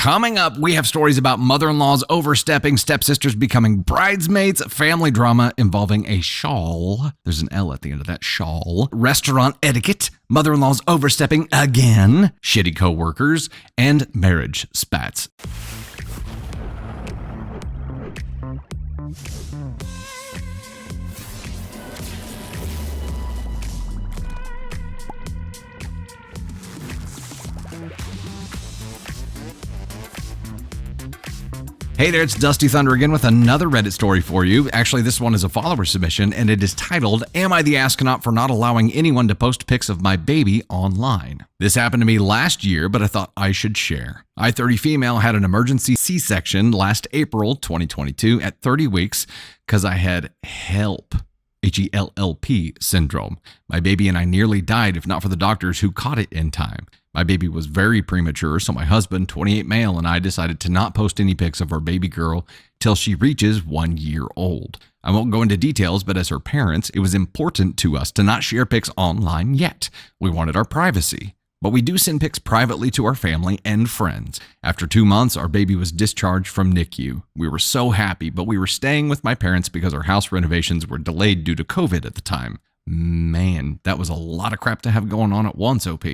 Coming up, we have stories about mother-in-laws overstepping, stepsisters becoming bridesmaids, family drama involving a shawl. There's an L at the end of that, shawl. Restaurant etiquette, mother-in-laws overstepping again, shitty co-workers, and marriage spats. Hey there, it's Dusty Thunder again with another Reddit story for you. Actually, this one is a follower submission, and it is titled, Am I the Astronaut for Not Allowing Anyone to Post Pics of My Baby Online? This happened to me last year, but I thought I should share. I, 30 female, had an emergency C-section last April 2022 at 30 weeks because I had HELLP. H-E-L-L-P syndrome. My baby and I nearly died if not for the doctors who caught it in time. My baby was very premature, so my husband, 28 male, and I decided to not post any pics of our baby girl till she reaches 1 year old. I won't go into details, but as her parents, it was important to us to not share pics online yet. We wanted our privacy. But we do send pics privately to our family and friends. After 2 months, our baby was discharged from NICU. We were so happy, but we were staying with my parents because our house renovations were delayed due to COVID at the time. Man, that was a lot of crap to have going on at once, OP.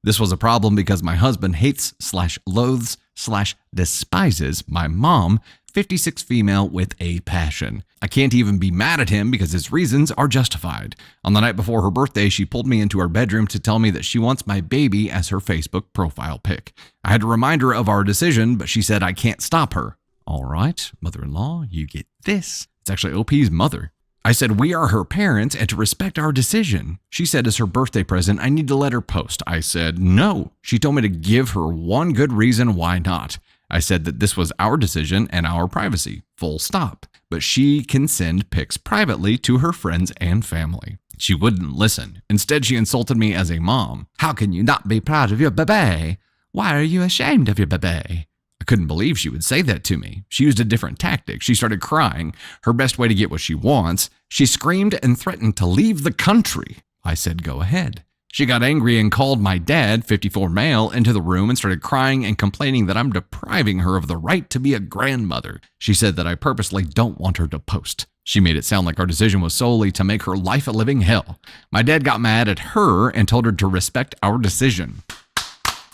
This was a problem because my husband hates/loathes/despises my mom, 56 female with a passion. I can't even be mad at him because his reasons are justified. On the night before her birthday, she pulled me into her bedroom to tell me that she wants my baby as her Facebook profile pic. I had to remind her of our decision, but she said I can't stop her. All right, mother-in-law, you get this. It's actually OP's mother. I said we are her parents and to respect our decision. She said as her birthday present, I need to let her post. I said no. She told me to give her one good reason why not. I said that this was our decision and our privacy, full stop. But she can send pics privately to her friends and family. She wouldn't listen. Instead, she insulted me as a mom. How can you not be proud of your baby? Why are you ashamed of your baby? I couldn't believe she would say that to me. She used a different tactic. She started crying, her best way to get what she wants. She screamed and threatened to leave the country. I said, go ahead. She got angry and called my dad, 54 male, into the room and started crying and complaining that I'm depriving her of the right to be a grandmother. She said that I purposely don't want her to post. She made it sound like our decision was solely to make her life a living hell. My dad got mad at her and told her to respect our decision.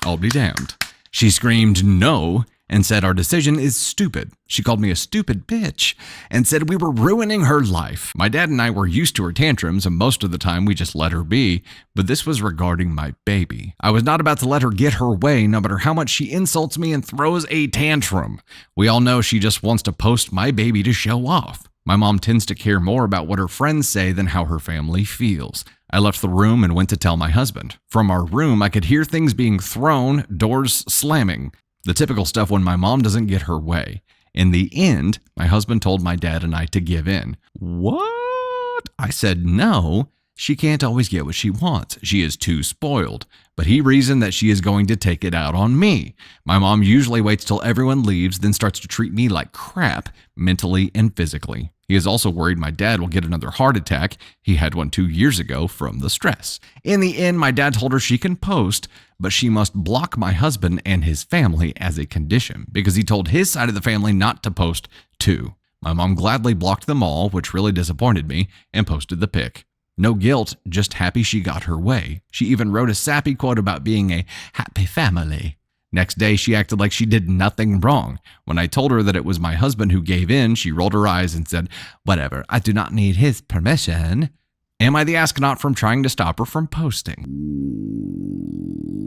I'll be damned. She screamed no and said our decision is stupid. She called me a stupid bitch and said we were ruining her life. My dad and I were used to her tantrums and most of the time we just let her be, but this was regarding my baby. I was not about to let her get her way no matter how much she insults me and throws a tantrum. We all know she just wants to post my baby to show off. My mom tends to care more about what her friends say than how her family feels. I left the room and went to tell my husband. From our room, I could hear things being thrown, doors slamming. The typical stuff when my mom doesn't get her way. In the end, my husband told my dad and I to give in. What? I said no. She can't always get what she wants. She is too spoiled. But he reasoned that she is going to take it out on me. My mom usually waits till everyone leaves, then starts to treat me like crap, mentally and physically. He is also worried my dad will get another heart attack. He had one 2 years ago from the stress. In the end, my dad told her she can post, but she must block my husband and his family as a condition because he told his side of the family not to post too. My mom gladly blocked them all, which really disappointed me, and posted the pic. No guilt, just happy she got her way. She even wrote a sappy quote about being a happy family. Next day, she acted like she did nothing wrong. When I told her that it was my husband who gave in, she rolled her eyes and said, whatever, I do not need his permission. Am I the astronaut from trying to stop her from posting?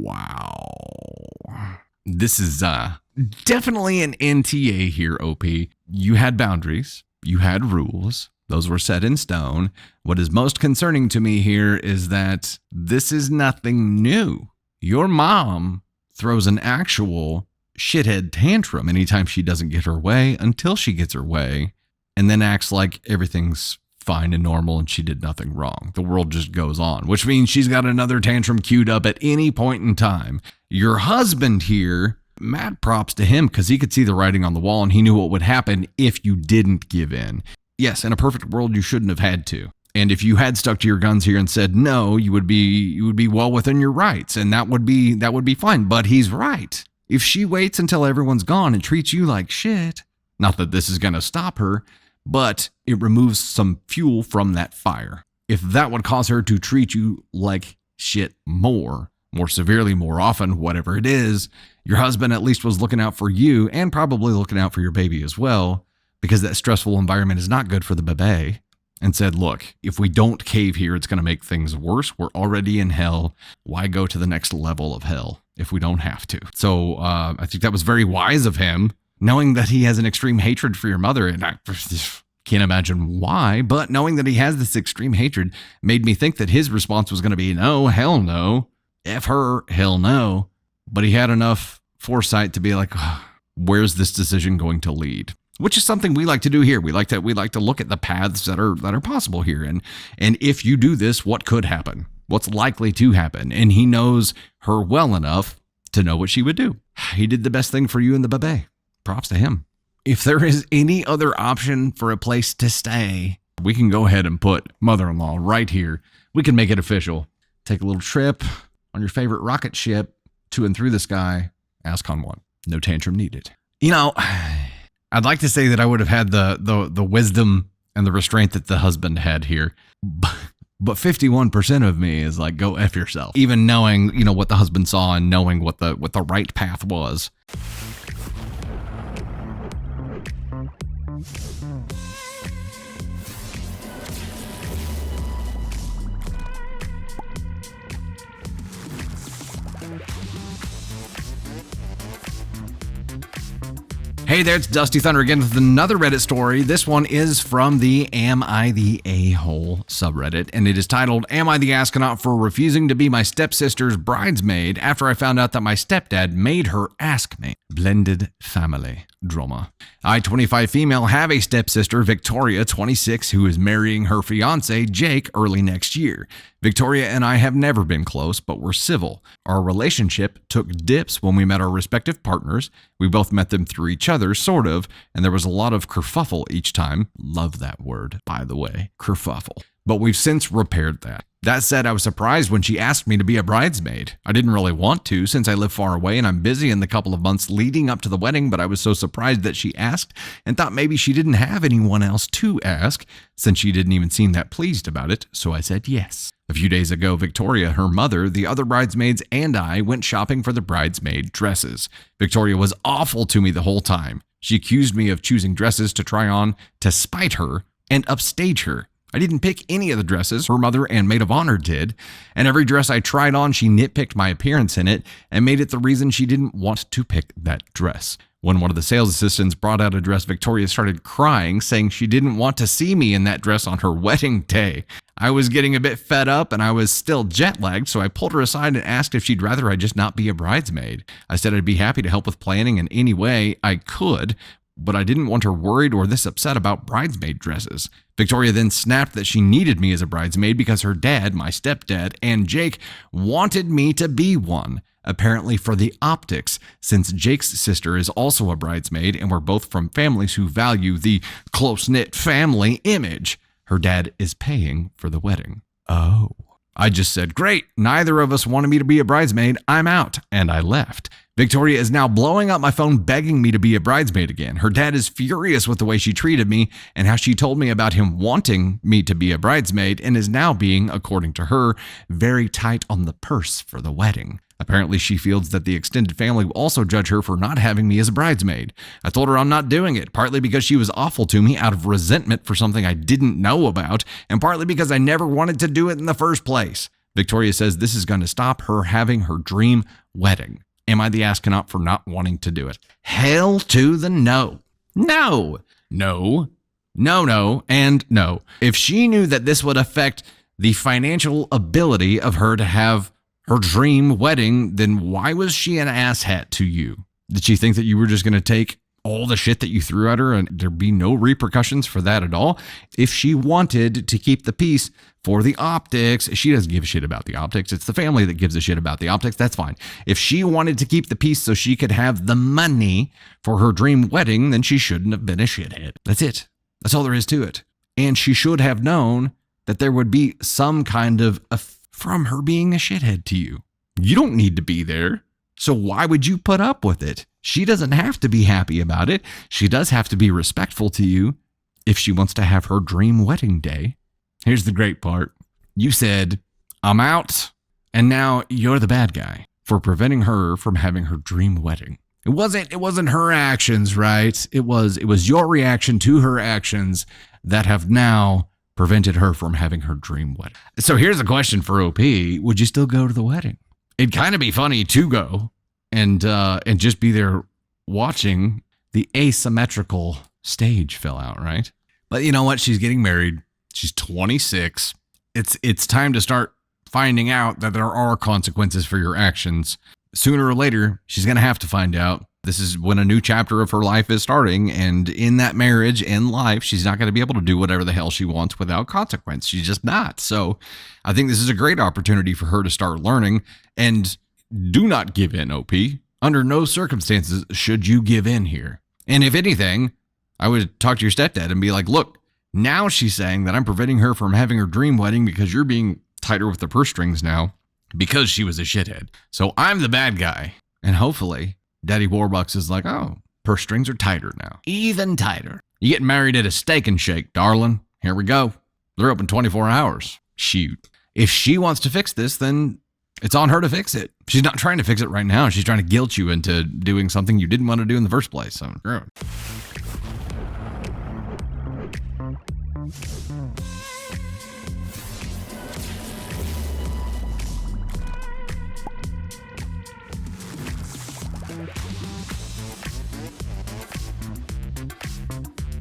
Wow. This is definitely an NTA here, OP. You had boundaries. You had rules. Those were set in stone. What is most concerning to me here is that this is nothing new. Your mom throws an actual shithead tantrum anytime she doesn't get her way until she gets her way, and then acts like everything's fine and normal and she did nothing wrong. The world just goes on, which means she's got another tantrum queued up at any point in time. Your husband here, mad props to him because he could see the writing on the wall and he knew what would happen if you didn't give in. Yes, in a perfect world, you shouldn't have had to. And if you had stuck to your guns here and said no, you would be well within your rights, and that would be fine. But he's right. If she waits until everyone's gone and treats you like shit, not that this is going to stop her, but it removes some fuel from that fire. If that would cause her to treat you like shit more severely, more often, whatever it is, your husband at least was looking out for you and probably looking out for your baby as well, because that stressful environment is not good for the bebe, and said, look, if we don't cave here, it's going to make things worse. We're already in hell. Why go to the next level of hell if we don't have to? So I think that was very wise of him, knowing that he has an extreme hatred for your mother. And I can't imagine why, but knowing that he has this extreme hatred made me think that his response was going to be, no, hell no. F her, hell no. But he had enough foresight to be like, oh, where's this decision going to lead? Which is something we like to do here. We like to look at the paths that are possible here. And if you do this, what could happen? What's likely to happen? And he knows her well enough to know what she would do. He did the best thing for you and the bebe. Props to him. If there is any other option for a place to stay, we can go ahead and put mother-in-law right here. We can make it official. Take a little trip on your favorite rocket ship to and through the sky. Ask on one. No tantrum needed. You know, I'd like to say that I would have had the wisdom and the restraint that the husband had here. But 51% of me is like, go F yourself. Even knowing, what the husband saw and knowing what the right path was. Hey there, it's Dusty Thunder again with another Reddit story. This one is from the Am I the A-Hole subreddit, and it is titled, Am I the Astronaut for Refusing to Be My Stepsister's Bridesmaid After I Found Out That My Stepdad Made Her Ask Me? Blended family drama. I, 25 female, have a stepsister, Victoria, 26, who is marrying her fiancé, Jake, early next year. Victoria and I have never been close, but we're civil. Our relationship took dips when we met our respective partners. We both met them through each other, sort of, and there was a lot of kerfuffle each time. Love that word, by the way, kerfuffle. But we've since repaired that. That said, I was surprised when she asked me to be a bridesmaid. I didn't really want to since I live far away and I'm busy in the couple of months leading up to the wedding, but I was so surprised that she asked and thought maybe she didn't have anyone else to ask since she didn't even seem that pleased about it, so I said yes. A few days ago, Victoria, her mother, the other bridesmaids, and I went shopping for the bridesmaid dresses. Victoria was awful to me the whole time. She accused me of choosing dresses to try on to spite her and upstage her. I didn't pick any of the dresses, her mother and maid of honor did, and every dress I tried on, she nitpicked my appearance in it and made it the reason she didn't want to pick that dress. When one of the sales assistants brought out a dress, Victoria started crying, saying she didn't want to see me in that dress on her wedding day. I was getting a bit fed up and I was still jet-lagged, so I pulled her aside and asked if she'd rather I just not be a bridesmaid. I said I'd be happy to help with planning in any way I could, but I didn't want her worried or this upset about bridesmaid dresses. Victoria then snapped that she needed me as a bridesmaid because her dad, my stepdad, and Jake wanted me to be one. Apparently for the optics, since Jake's sister is also a bridesmaid and we're both from families who value the close-knit family image. Her dad is paying for the wedding. Oh. I just said, great, neither of us wanted me to be a bridesmaid, I'm out, and I left. Victoria is now blowing up my phone begging me to be a bridesmaid again. Her dad is furious with the way she treated me and how she told me about him wanting me to be a bridesmaid and is now being, according to her, very tight on the purse for the wedding. Apparently, she feels that the extended family will also judge her for not having me as a bridesmaid. I told her I'm not doing it, partly because she was awful to me out of resentment for something I didn't know about, and partly because I never wanted to do it in the first place. Victoria says this is going to stop her having her dream wedding. Am I the astronaut for not wanting to do it? Hell to the no. No. No. No, no, and no. If she knew that this would affect the financial ability of her to have her dream wedding, then why was she an asshat to you? Did she think that you were just going to take all the shit that you threw at her and there'd be no repercussions for that at all? If she wanted to keep the peace for the optics, she doesn't give a shit about the optics. It's the family that gives a shit about the optics. That's fine. If she wanted to keep the peace so she could have the money for her dream wedding, then she shouldn't have been a shithead. That's it. That's all there is to it. And she should have known that there would be some kind of from her being a shithead to you. You don't need to be there. So why would you put up with it? She doesn't have to be happy about it. She does have to be respectful to you if she wants to have her dream wedding day. Here's the great part. You said, I'm out, and now you're the bad guy for preventing her from having her dream wedding. It wasn't her actions, right? It was your reaction to her actions that have now prevented her from having her dream wedding. So here's a question for OP. Would you still go to the wedding? It'd kind of be funny to go and just be there watching the asymmetrical stage fill out, right? But you know what? She's getting married. She's 26. It's time to start finding out that there are consequences for your actions. Sooner or later, she's going to have to find out. This is when a new chapter of her life is starting. And in that marriage and life, she's not going to be able to do whatever the hell she wants without consequence. She's just not. So I think this is a great opportunity for her to start learning. And do not give in, OP. Under no circumstances should you give in here. And if anything, I would talk to your stepdad and be like, look, now she's saying that I'm preventing her from having her dream wedding because you're being tighter with the purse strings now because she was a shithead. So I'm the bad guy. And hopefully Daddy Warbucks is like, oh, purse strings are tighter now. Even tighter. You getting married at a steak and shake, darling. Here we go. They're open 24 hours. Shoot. If she wants to fix this, then it's on her to fix it. She's not trying to fix it right now. She's trying to guilt you into doing something you didn't want to do in the first place. So, good.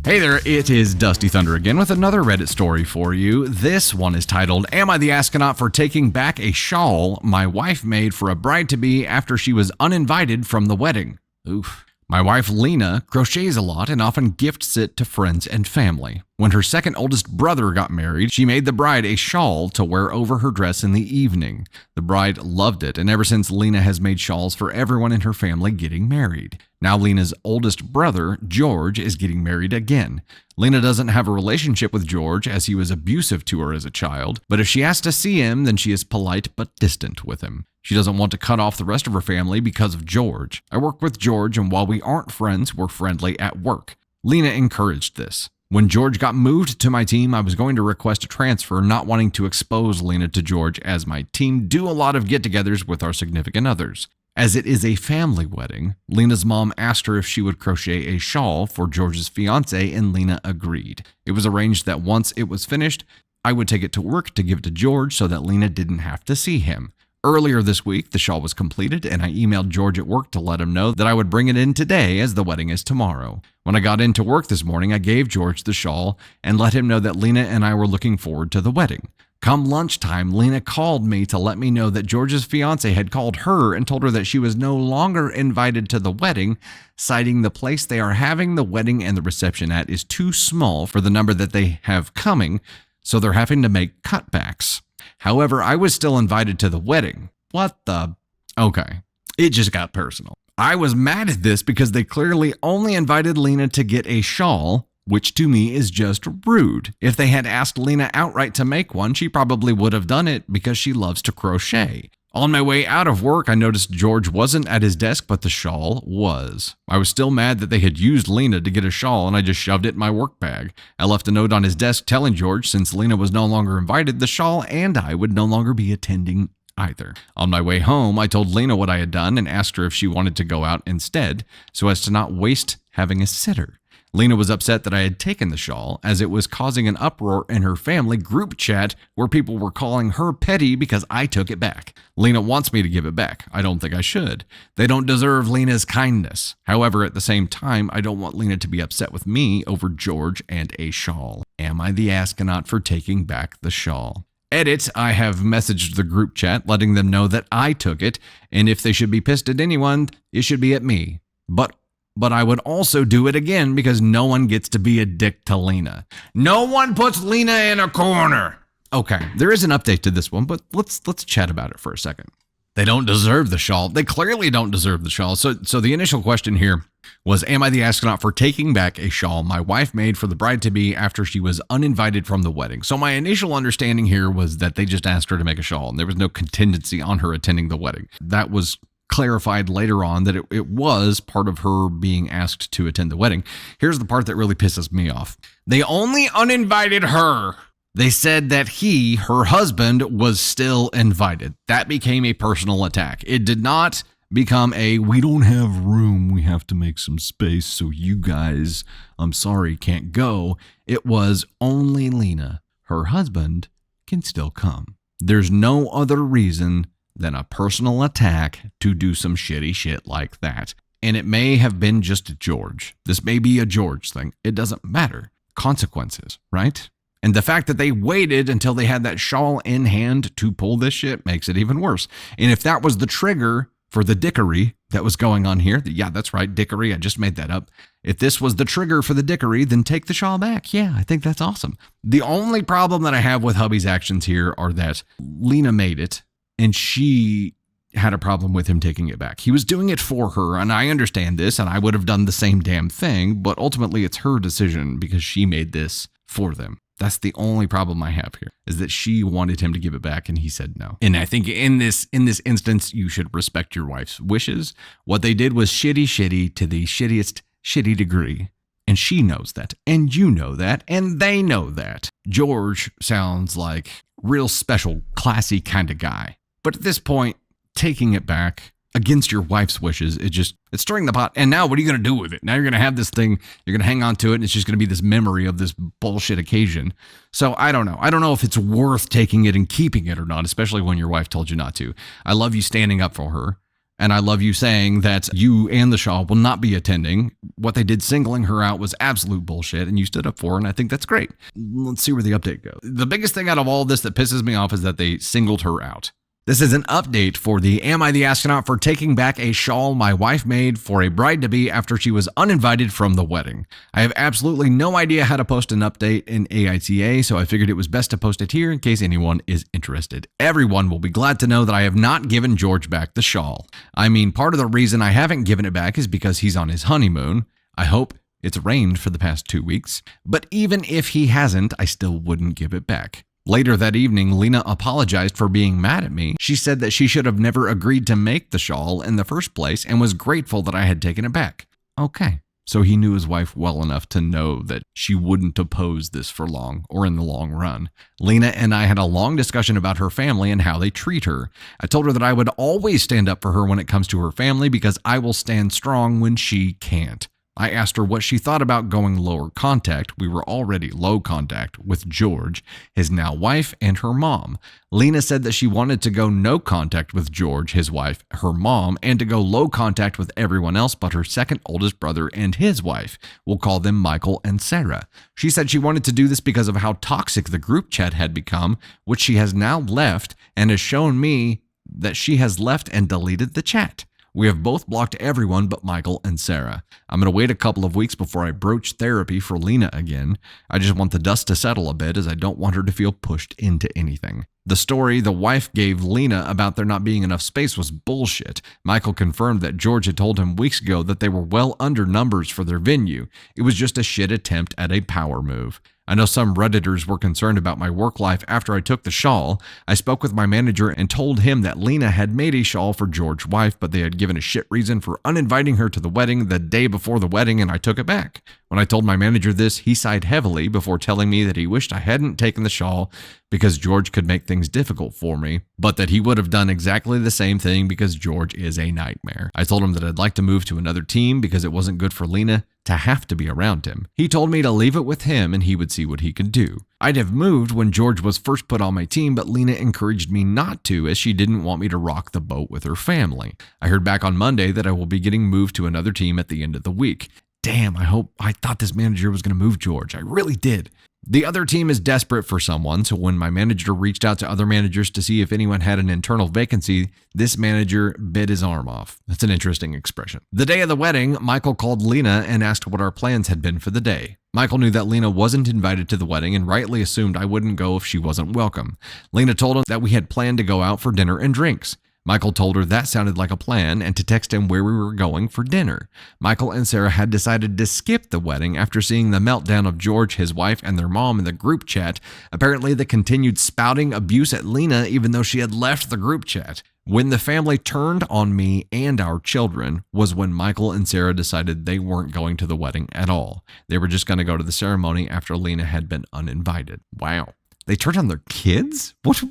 Hey there, it is Dusty Thunder again with another Reddit story for you. This one is titled, Am I the Astronaut for Taking Back a Shawl My Wife Made for a Bride-to-Be After She Was Uninvited from the Wedding? Oof. My wife Lena crochets a lot and often gifts it to friends and family. When her second oldest brother got married, she made the bride a shawl to wear over her dress in the evening. The bride loved it, and ever since Lena has made shawls for everyone in her family getting married. Now Lena's oldest brother, George, is getting married again. Lena doesn't have a relationship with George as he was abusive to her as a child, but if she asks to see him, then she is polite but distant with him. She doesn't want to cut off the rest of her family because of George. I work with George, and while we aren't friends, we're friendly at work. Lena encouraged this. When George got moved to my team, I was going to request a transfer, not wanting to expose Lena to George as my team do a lot of get-togethers with our significant others. As it is a family wedding, Lena's mom asked her if she would crochet a shawl for George's fiancé, and Lena agreed. It was arranged that once it was finished, I would take it to work to give it to George so that Lena didn't have to see him. Earlier this week, the shawl was completed, and I emailed George at work to let him know that I would bring it in today as the wedding is tomorrow. When I got into work this morning, I gave George the shawl and let him know that Lena and I were looking forward to the wedding. Come lunchtime, Lena called me to let me know that George's fiancé had called her and told her that she was no longer invited to the wedding, citing the place they are having the wedding and the reception at is too small for the number that they have coming, so they're having to make cutbacks. However, I was still invited to the wedding. What the? Okay, it just got personal. I was mad at this because they clearly only invited Lena to get a shawl, which to me is just rude. If they had asked Lena outright to make one, she probably would have done it because she loves to crochet. On my way out of work, I noticed George wasn't at his desk, but the shawl was. I was still mad that they had used Lena to get a shawl, and I just shoved it in my work bag. I left a note on his desk telling George, since Lena was no longer invited, the shawl and I would no longer be attending either. On my way home, I told Lena what I had done and asked her if she wanted to go out instead, so as to not waste having a sitter. Lena was upset that I had taken the shawl, as it was causing an uproar in her family group chat where people were calling her petty because I took it back. Lena wants me to give it back. I don't think I should. They don't deserve Lena's kindness. However, at the same time, I don't want Lena to be upset with me over George and a shawl. Am I the astronaut for taking back the shawl? Edit, I have messaged the group chat letting them know that I took it, and if they should be pissed at anyone, it should be at me. But I would also do it again because no one gets to be a dick to Lena. No one puts Lena in a corner. Okay, there is an update to this one, but let's chat about it for a second. They don't deserve the shawl. They clearly don't deserve the shawl. So the initial question here was, am I the astronaut for taking back a shawl my wife made for the bride-to-be after she was uninvited from the wedding? So my initial understanding here was that they just asked her to make a shawl and there was no contingency on her attending the wedding. That was clarified later on that it was part of her being asked to attend the wedding. Here's the part that really pisses me off. They only uninvited her. They said that her husband, was still invited. That became a personal attack. It did not become we don't have room, we have to make some space, so you guys, I'm sorry, can't go. It was only Lena. Her husband can still come. There's no other reason than a personal attack to do some shitty shit like that. And it may have been just George. This may be a George thing. It doesn't matter. Consequences, right? And the fact that they waited until they had that shawl in hand to pull this shit makes it even worse. And if that was the trigger for the dickery that was going on here, yeah, that's right, dickery, I just made that up. If this was the trigger for the dickery, then take the shawl back. Yeah, I think that's awesome. The only problem that I have with hubby's actions here are that Lena made it, and she had a problem with him taking it back. He was doing it for her, and I understand this, and I would have done the same damn thing, but ultimately it's her decision because she made this for them. That's the only problem I have here, is that she wanted him to give it back and he said no. And I think in this instance, you should respect your wife's wishes. What they did was shitty to the shittiest shitty degree. And she knows that, and you know that, and they know that. George sounds like real special, classy kind of guy. But at this point, taking it back against your wife's wishes, it's stirring the pot. And now what are you going to do with it? Now you're going to have this thing, you're going to hang on to it, and it's just going to be this memory of this bullshit occasion. So I don't know. I don't know if it's worth taking it and keeping it or not, especially when your wife told you not to. I love you standing up for her. And I love you saying that you and the shawl will not be attending. What they did singling her out was absolute bullshit, and you stood up for her, and I think that's great. Let's see where the update goes. The biggest thing out of all this that pisses me off is that they singled her out. This is an update for the Am I the Astronaut for taking back a shawl my wife made for a bride-to-be after she was uninvited from the wedding. I have absolutely no idea how to post an update in AITA, so I figured it was best to post it here in case anyone is interested. Everyone will be glad to know that I have not given George back the shawl. I mean, part of the reason I haven't given it back is because he's on his honeymoon. I hope it's rained for the past 2 weeks. But even if he hasn't, I still wouldn't give it back. Later that evening, Lena apologized for being mad at me. She said that she should have never agreed to make the shawl in the first place and was grateful that I had taken it back. Okay, so he knew his wife well enough to know that she wouldn't oppose this for long or in the long run. Lena and I had a long discussion about her family and how they treat her. I told her that I would always stand up for her when it comes to her family because I will stand strong when she can't. I asked her what she thought about going lower contact. We were already low contact with George, his now wife, and her mom. Lena said that she wanted to go no contact with George, his wife, her mom, and to go low contact with everyone else but her second oldest brother and his wife. We'll call them Michael and Sarah. She said she wanted to do this because of how toxic the group chat had become, which she has now left and has shown me that she has left and deleted the chat. We have both blocked everyone but Michael and Sarah. I'm going to wait a couple of weeks before I broach therapy for Lena again. I just want the dust to settle a bit as I don't want her to feel pushed into anything. The story the wife gave Lena about there not being enough space was bullshit. Michael confirmed that George had told him weeks ago that they were well under numbers for their venue. It was just a shit attempt at a power move. I know some Redditors were concerned about my work life after I took the shawl. I spoke with my manager and told him that Lena had made a shawl for George's wife, but they had given a shit reason for uninviting her to the wedding the day before the wedding, and I took it back. When I told my manager this, he sighed heavily before telling me that he wished I hadn't taken the shawl because George could make things difficult for me, but that he would have done exactly the same thing because George is a nightmare. I told him that I'd like to move to another team because it wasn't good for Lena to have to be around him. He told me to leave it with him and he would see what he could do. I'd have moved when George was first put on my team, but Lena encouraged me not to as she didn't want me to rock the boat with her family. I heard back on Monday that I will be getting moved to another team at the end of the week. Damn, I thought this manager was going to move George. I really did. The other team is desperate for someone, so when my manager reached out to other managers to see if anyone had an internal vacancy, this manager bit his arm off. That's an interesting expression. The day of the wedding, Michael called Lena and asked what our plans had been for the day. Michael knew that Lena wasn't invited to the wedding and rightly assumed I wouldn't go if she wasn't welcome. Lena told him that we had planned to go out for dinner and drinks. Michael told her that sounded like a plan and to text him where we were going for dinner. Michael and Sarah had decided to skip the wedding after seeing the meltdown of George, his wife, and their mom in the group chat. Apparently, they continued spouting abuse at Lena even though she had left the group chat. When the family turned on me and our children was when Michael and Sarah decided they weren't going to the wedding at all. They were just going to go to the ceremony after Lena had been uninvited. Wow. They turned on their kids? What?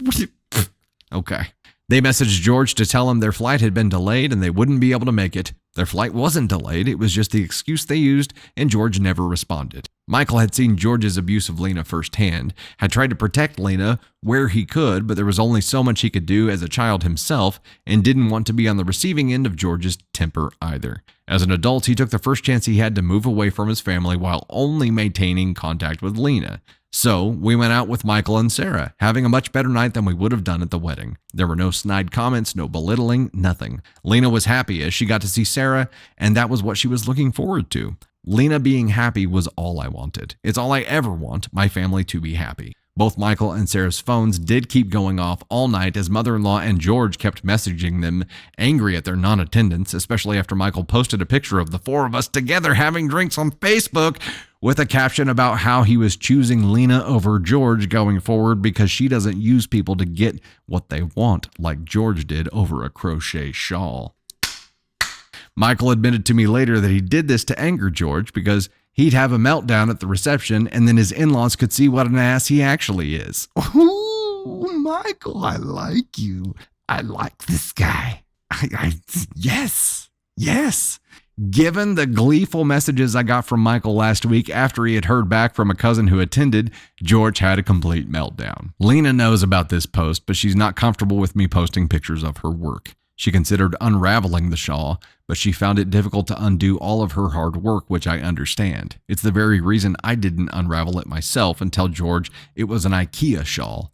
Okay. They messaged George to tell him their flight had been delayed and they wouldn't be able to make it. Their flight wasn't delayed. It was just the excuse they used, and George never responded. Michael had seen George's abuse of Lena firsthand, had tried to protect Lena where he could, but there was only so much he could do as a child himself, and didn't want to be on the receiving end of George's temper either. As an adult, he took the first chance he had to move away from his family while only maintaining contact with Lena. So we went out with Michael and Sarah, having a much better night than we would have done at the wedding. There were no snide comments, no belittling, nothing. Lena was happy as she got to see Sarah, and that was what she was looking forward to. Lena being happy was all I wanted. It's all I ever want, my family to be happy. Both Michael and Sarah's phones did keep going off all night as mother-in-law and George kept messaging them, angry at their non-attendance, especially after Michael posted a picture of the four of us together having drinks on Facebook with a caption about how he was choosing Lena over George going forward because she doesn't use people to get what they want like George did over a crochet shawl. Michael admitted to me later that he did this to anger George because he'd have a meltdown at the reception and then his in-laws could see what an ass he actually is. Oh, Michael, I like you. I like this guy. Yes. Given the gleeful messages I got from Michael last week after he had heard back from a cousin who attended, George had a complete meltdown. Lena knows about this post, but she's not comfortable with me posting pictures of her work. She considered unraveling the shawl, but she found it difficult to undo all of her hard work, which I understand. It's the very reason I didn't unravel it myself and tell George it was an IKEA shawl.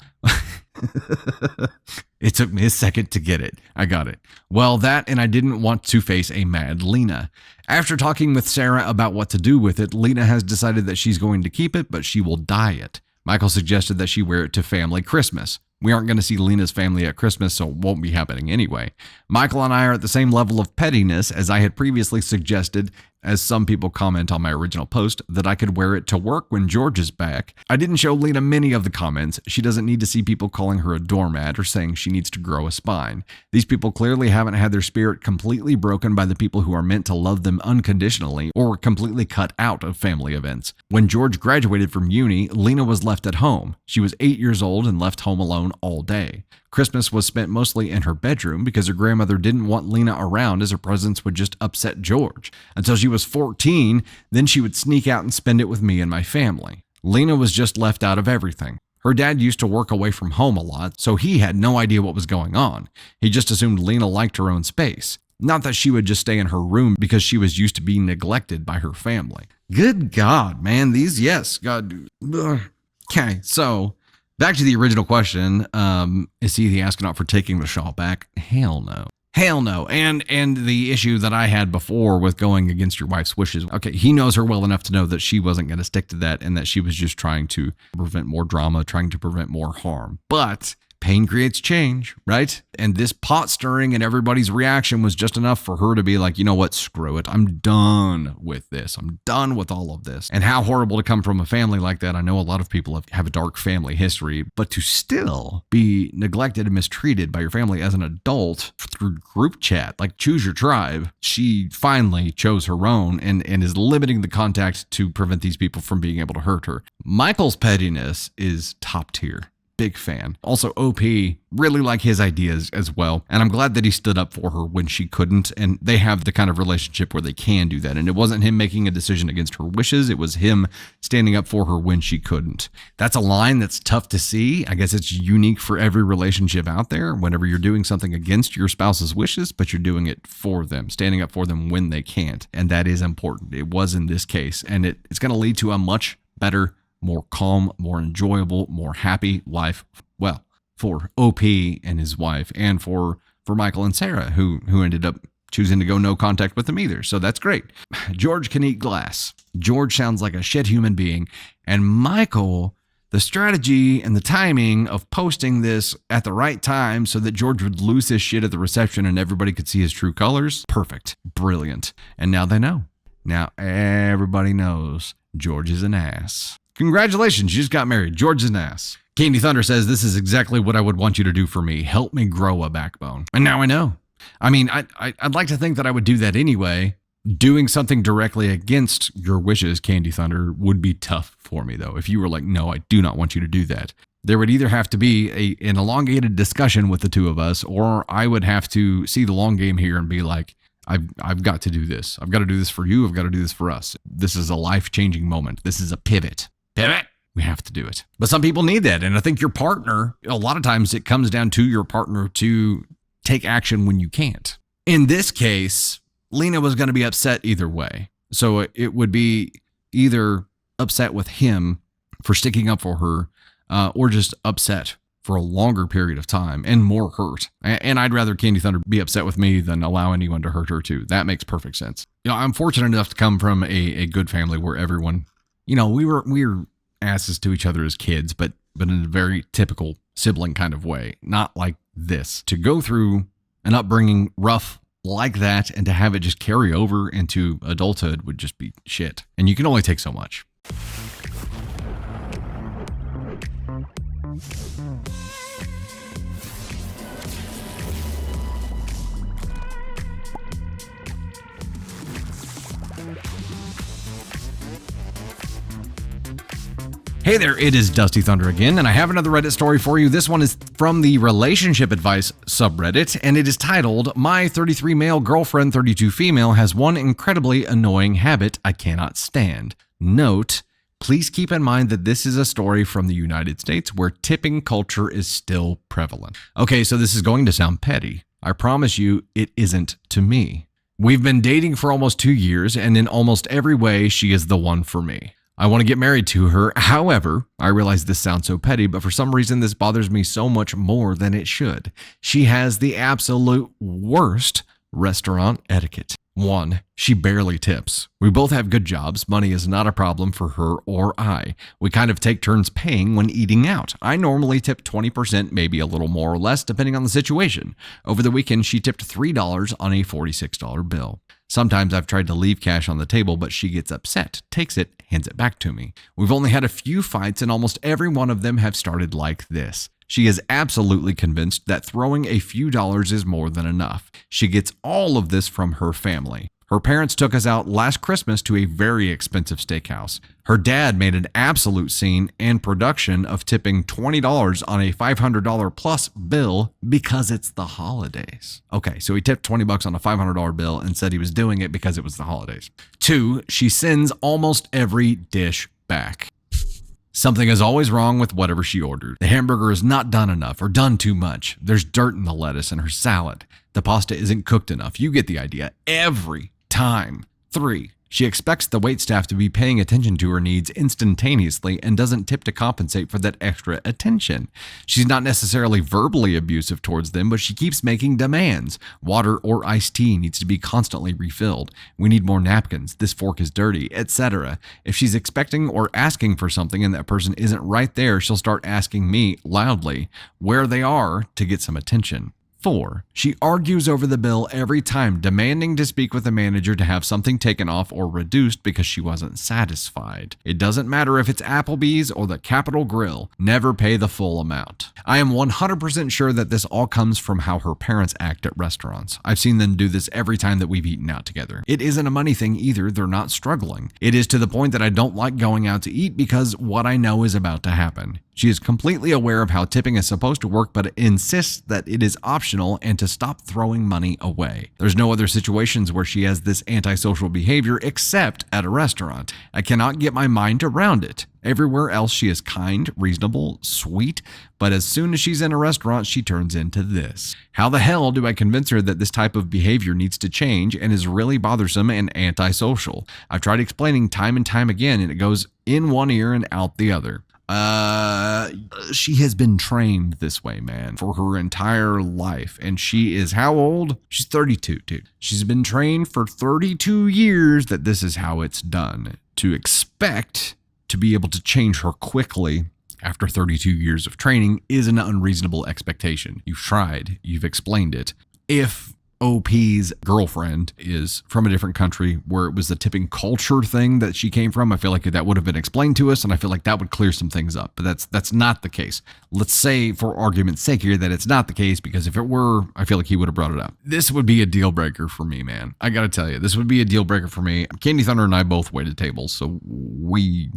It took me a second to get it. I got it. Well, that and I didn't want to face a mad Lena. After talking with Sarah about what to do with it, Lena has decided that she's going to keep it, but she will dye it. Michael suggested that she wear it to family Christmas. We aren't going to see Lena's family at Christmas, so it won't be happening anyway. Michael and I are at the same level of pettiness as I had previously suggested, as some people comment on my original post, that I could wear it to work when George is back. I didn't show Lena many of the comments. She doesn't need to see people calling her a doormat or saying she needs to grow a spine. These people clearly haven't had their spirit completely broken by the people who are meant to love them unconditionally or completely cut out of family events. When George graduated from uni, Lena was left at home. She was 8 years old and left home alone all day. Christmas was spent mostly in her bedroom because her grandmother didn't want Lena around as her presence would just upset George. Until she was 14, then she would sneak out and spend it with me and my family. Lena was just left out of everything. Her dad used to work away from home a lot, so he had no idea what was going on. He just assumed Lena liked her own space. Not that she would just stay in her room because she was used to being neglected by her family. Good God, man. God. Okay, so back to the original question. Is he the astronaut for taking the shawl back? Hell no. Hell no. And the issue that I had before with going against your wife's wishes. Okay, he knows her well enough to know that she wasn't going to stick to that and that she was just trying to prevent more drama, trying to prevent more harm. But pain creates change, right? And this pot stirring and everybody's reaction was just enough for her to be like, you know what, screw it. I'm done with this. I'm done with all of this. And how horrible to come from a family like that. I know a lot of people have a dark family history, but to still be neglected and mistreated by your family as an adult through group chat, like choose your tribe, she finally chose her own and is limiting the contact to prevent these people from being able to hurt her. Michael's pettiness is top tier. Big fan. Also, OP, really like his ideas as well. And I'm glad that he stood up for her when she couldn't. And they have the kind of relationship where they can do that. And it wasn't him making a decision against her wishes. It was him standing up for her when she couldn't. That's a line that's tough to see. I guess it's unique for every relationship out there. Whenever you're doing something against your spouse's wishes, but you're doing it for them, standing up for them when they can't. And that is important. It was in this case. And it's going to lead to a much better, more calm, more enjoyable, more happy life. Well, for OP and his wife, and for Michael and Sarah, who ended up choosing to go no contact with them either. So that's great. George can eat glass. George sounds like a shit human being. And Michael, the strategy and the timing of posting this at the right time so that George would lose his shit at the reception and everybody could see his true colors. Perfect. Brilliant. And now they know. Now everybody knows George is an ass. Congratulations, you just got married. George is an ass. Candy Thunder says, this is exactly what I would want you to do for me. Help me grow a backbone. And now I know. I mean, I'd like to think that I would do that anyway. Doing something directly against your wishes, Candy Thunder, would be tough for me, though. If you were like, no, I do not want you to do that. There would either have to be an elongated discussion with the two of us, or I would have to see the long game here and be like, I've got to do this. I've got to do this for you. I've got to do this for us. This is a life-changing moment. This is a pivot. Pivot. We have to do it. But some people need that. And I think your partner, a lot of times it comes down to your partner to take action when you can't. In this case, Lena was going to be upset either way. So it would be either upset with him for sticking up for her, or just upset for a longer period of time and more hurt. And I'd rather Candy Thunder be upset with me than allow anyone to hurt her too. That makes perfect sense. I'm fortunate enough to come from a good family where everyone, we were asses to each other as kids, but in a very typical sibling kind of way, not like this. To go through an upbringing rough like that and to have it just carry over into adulthood would just be shit. And you can only take so much. Hey there, it is Dusty Thunder again, and I have another Reddit story for you. This one is from the Relationship Advice subreddit, and it is titled, My 33 Male Girlfriend 32 Female Has One Incredibly Annoying Habit I Cannot Stand. Note, please keep in mind that this is a story from the United States where tipping culture is still prevalent. Okay, so this is going to sound petty. I promise you it isn't to me. We've been dating for almost 2 years, and in almost every way, she is the one for me. I want to get married to her. However, I realize this sounds so petty, but for some reason this bothers me so much more than it should. She has the absolute worst restaurant etiquette. 1, she barely tips. We both have good jobs. Money is not a problem for her or I. We kind of take turns paying when eating out. I normally tip 20%, maybe a little more or less, depending on the situation. Over the weekend, she tipped $3 on a $46 bill. Sometimes I've tried to leave cash on the table, but she gets upset, takes it, hands it back to me. We've only had a few fights, and almost every one of them have started like this. She is absolutely convinced that throwing a few dollars is more than enough. She gets all of this from her family. Her parents took us out last Christmas to a very expensive steakhouse. Her dad made an absolute scene and production of tipping $20 on a $500 plus bill because it's the holidays. Okay, so he tipped $20 on a $500 bill and said he was doing it because it was the holidays. 2, she sends almost every dish back. Something is always wrong with whatever she ordered. The hamburger is not done enough or done too much. There's dirt in the lettuce and her salad. The pasta isn't cooked enough. You get the idea. Every time. 3, she expects the waitstaff to be paying attention to her needs instantaneously and doesn't tip to compensate for that extra attention. She's not necessarily verbally abusive towards them, but she keeps making demands. Water or iced tea needs to be constantly refilled. We need more napkins. This fork is dirty, etc. If she's expecting or asking for something and that person isn't right there, she'll start asking me loudly where they are to get some attention. 4, she argues over the bill every time, demanding to speak with the manager to have something taken off or reduced because she wasn't satisfied. It doesn't matter if it's Applebee's or the Capitol Grill. Never pay the full amount. I am 100% sure that this all comes from how her parents act at restaurants. I've seen them do this every time that we've eaten out together. It isn't a money thing either. They're not struggling. It is to the point that I don't like going out to eat because what I know is about to happen. She is completely aware of how tipping is supposed to work, but insists that it is optional and to stop throwing money away. There's no other situations where she has this antisocial behavior except at a restaurant. I cannot get my mind around it. Everywhere else she is kind, reasonable, sweet, but as soon as she's in a restaurant, she turns into this. How the hell do I convince her that this type of behavior needs to change and is really bothersome and antisocial? I've tried explaining time and time again, and it goes in one ear and out the other. She has been trained this way, man, for her entire life. And she is how old? She's 32, dude. She's been trained for 32 years that this is how it's done. To expect to be able to change her quickly after 32 years of training is an unreasonable expectation. You've tried, you've explained it. If OP's girlfriend is from a different country where it was the tipping culture thing that she came from. I feel like that would have been explained to us, and I feel like that would clear some things up. But that's not the case. Let's say, for argument's sake here, that it's not the case, because if it were, I feel like he would have brought it up. This would be a deal breaker for me, man. I gotta tell you, this would be a deal breaker for me. Candy Thunder and I both waited tables, so we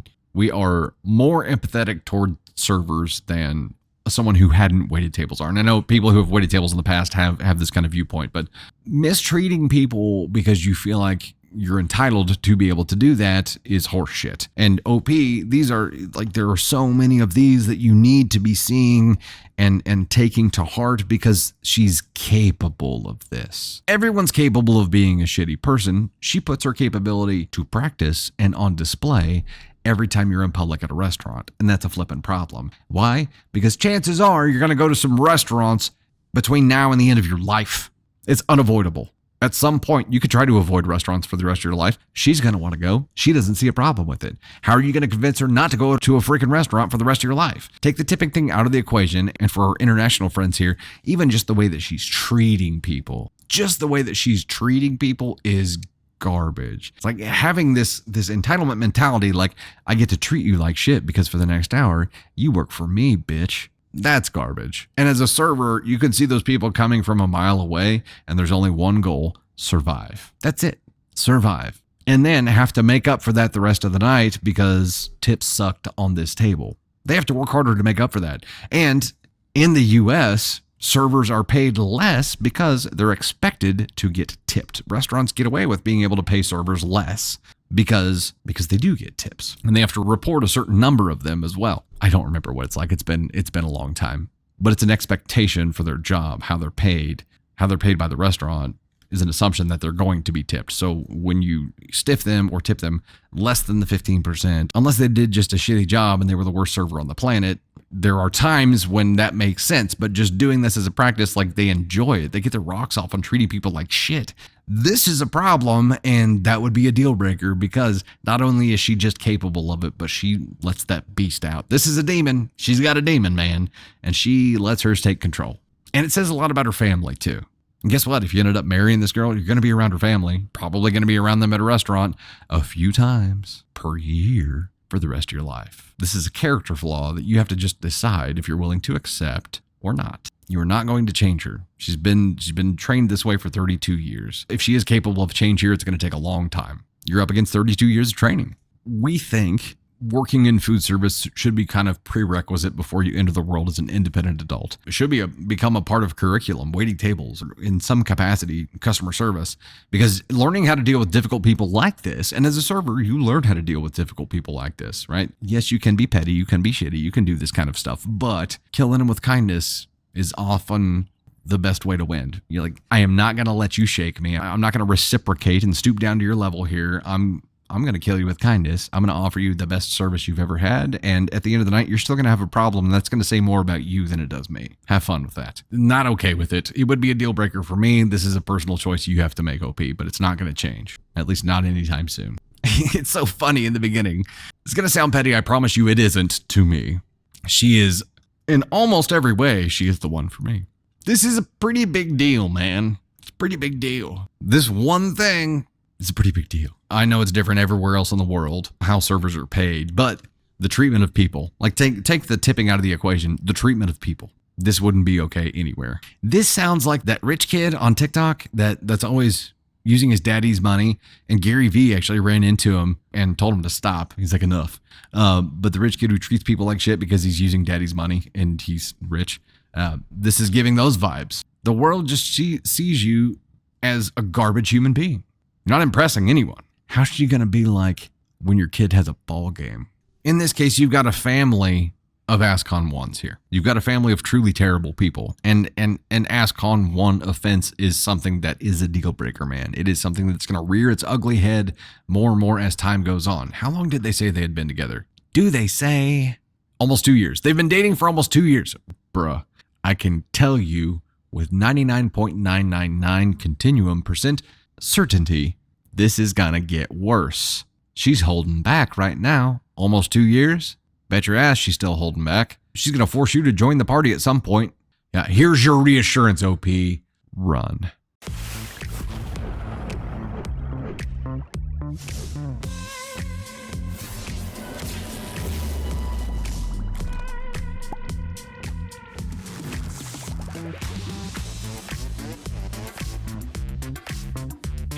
are more empathetic toward servers than someone who hadn't waited tables are. And I know people who have waited tables in the past have this kind of viewpoint, but mistreating people because you feel like you're entitled to be able to do that is horseshit. And OP, these are like, there are so many of these that you need to be seeing and taking to heart, because she's capable of this. Everyone's capable of being a shitty person. She puts her capability to practice and on display every time you're in public at a restaurant. And that's a flippin' problem. Why? Because chances are you're going to go to some restaurants between now and the end of your life. It's unavoidable. At some point, you could try to avoid restaurants for the rest of your life. She's going to want to go. She doesn't see a problem with it. How are you going to convince her not to go to a freaking restaurant for the rest of your life? Take the tipping thing out of the equation. And for our international friends here, even just the way that she's treating people, just the way that she's treating people is garbage. It's like having this entitlement mentality, like, I get to treat you like shit because for the next hour, you work for me, bitch. That's garbage. And as a server, you can see those people coming from a mile away, and there's only one goal: survive. That's it. Survive. And then have to make up for that the rest of the night because tips sucked on this table. They have to work harder to make up for that. And in the US, servers are paid less because they're expected to get tipped. Restaurants get away with being able to pay servers less because they do get tips, and they have to report a certain number of them as well. I don't remember what it's like. It's been a long time, but it's an expectation for their job. How they're paid by the restaurant is an assumption that they're going to be tipped. So when you stiff them or tip them less than the 15%, unless they did just a shitty job and they were the worst server on the planet, there are times when that makes sense. But just doing this as a practice, like, they enjoy it. They get their rocks off on treating people like shit. This is a problem, and that would be a deal breaker, because not only is she just capable of it, but she lets that beast out. This is a demon. She's got a demon, man, and she lets hers take control. And it says a lot about her family, too. And guess what? If you ended up marrying this girl, you're going to be around her family, probably going to be around them at a restaurant a few times per year for the rest of your life. This is a character flaw that you have to just decide if you're willing to accept or not. You are not going to change her. She's been trained this way for 32 years. If she is capable of change here, it's going to take a long time. You're up against 32 years of training. We think working in food service should be kind of prerequisite before you enter the world as an independent adult. It should become a part of curriculum, waiting tables, or in some capacity, customer service, because learning how to deal with difficult people like this, and as a server, you learn how to deal with difficult people like this, right? Yes, you can be petty, you can be shitty, you can do this kind of stuff, but killing them with kindness is often the best way to win. You're like, I am not going to let you shake me. I'm not going to reciprocate and stoop down to your level here. I'm going to kill you with kindness. I'm going to offer you the best service you've ever had. And at the end of the night, you're still going to have a problem. And that's going to say more about you than it does me. Have fun with that. Not okay with it. It would be a deal breaker for me. This is a personal choice you have to make, OP, but it's not going to change. At least not anytime soon. It's so funny in the beginning. It's going to sound petty. I promise you it isn't to me. She is, in almost every way, she is the one for me. This is a pretty big deal, man. It's a pretty big deal. This one thing is a pretty big deal. I know it's different everywhere else in the world, how servers are paid, but the treatment of people, like take the tipping out of the equation, the treatment of people, this wouldn't be okay anywhere. This sounds like that rich kid on TikTok that's always using his daddy's money, and Gary Vee actually ran into him and told him to stop. He's like, enough. But the rich kid who treats people like shit because he's using daddy's money and he's rich, this is giving those vibes. The world just sees you as a garbage human being. You're not impressing anyone. How's she going to be like when your kid has a ball game? In this case, you've got a family of ASCON 1s here. You've got a family of truly terrible people. And an ASCON 1 offense is something that is a deal breaker, man. It is something that's going to rear its ugly head more and more as time goes on. How long did they say they had been together? Do they say? Almost 2 years. They've been dating for almost 2 years. Bruh, I can tell you with 99.999 continuum percent certainty, this is gonna get worse. She's holding back right now. Almost 2 years. Bet your ass she's still holding back. She's gonna force you to join the party at some point. Yeah, here's your reassurance, OP. Run.